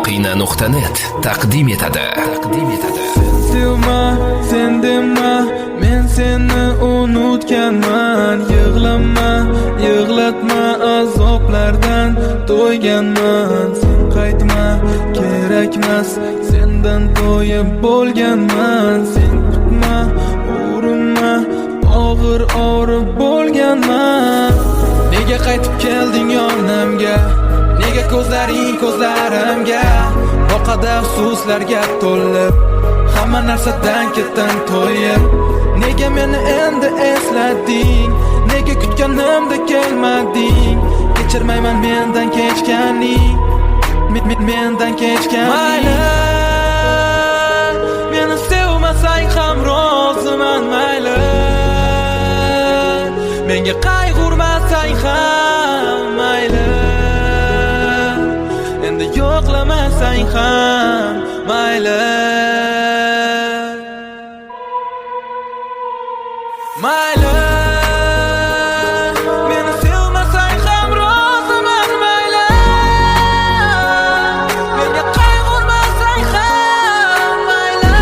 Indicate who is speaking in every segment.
Speaker 1: Moqina.net taqdim etadi.
Speaker 2: Sevma, sen dema, men seni unutganman. Yig'lama, yig'latma, azoblardan to'yganman. Sen qaytma, kerakmas, sendan to'yib bo'lganman. Sen kutma, urinma, og'ir og'rib bo'lganman. Nega qaytib kelding yonimga? Nega ko'zlaring ko'zlarimga? Boqada afsuslarga to'lib, hamma narsadan ketdim to'yib. Nega meni endi eslading? Nega kutganimda kelmading? Kechirmayman mendan kechganing, mendan kechganing. Mayli, meni sevmasang ham roziman. Mayli, menga qayg'urmasang ham. Mayli, endi yo'qlamasang ham. Mayli, mayli, meni sevmasang ham roziman. Mayli, menga qayg'urmasang ham. Mayli,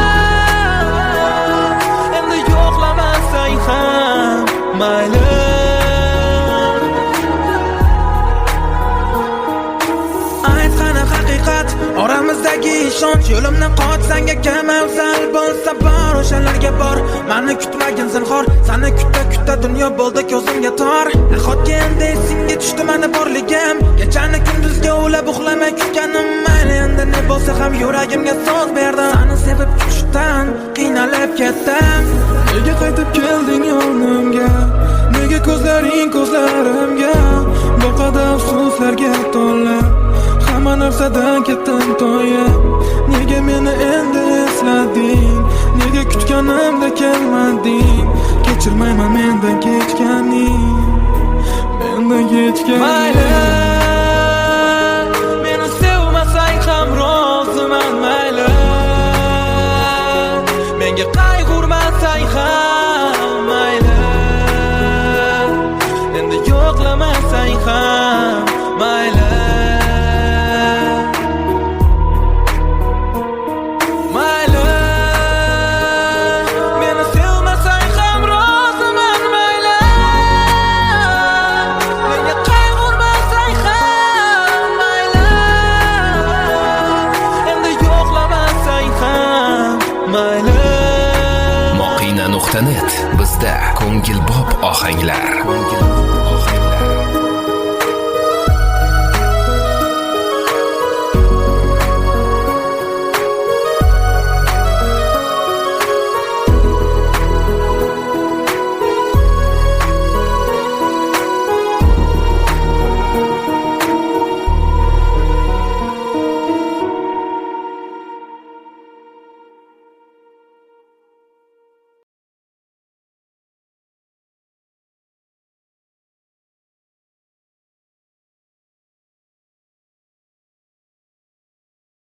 Speaker 2: endi yo'qlamasang ham. Mayli. Oramizdagi ishonch, yo'limdan qochsang kam afzal bo'lsa bor. O'shalarga bor, meni kutmagin zinhor. Seni kutta dunyo bo'ldi ko'zimga tor. Nahotki endi esingga tushdi meni borligim? Kechani kunduzga ulab uxlamay kutganim. Mayli, endi ne bo'lsa ham yuragimga so'z berdim. Seni sevib kutishdan qiynalib ketdim. Nega qaytib kelding yonimga? Nega ko'zlaring ko'zlarimga? Boqada afsuslarga to'lib, hamma narsadan ketdim to'yib. Nega meni endi eslading? Nega kutganimda kelmading? Kechirmayman mendan kechganing, mendan kechganing. Mayli, meni sevmasang ham roziman. Mayli, menga qayg'urmasang ham. Mayli, endi yo'qlamasang ham. Mayli,
Speaker 1: Moqina.net bizda ko'ngilbop ohanglar.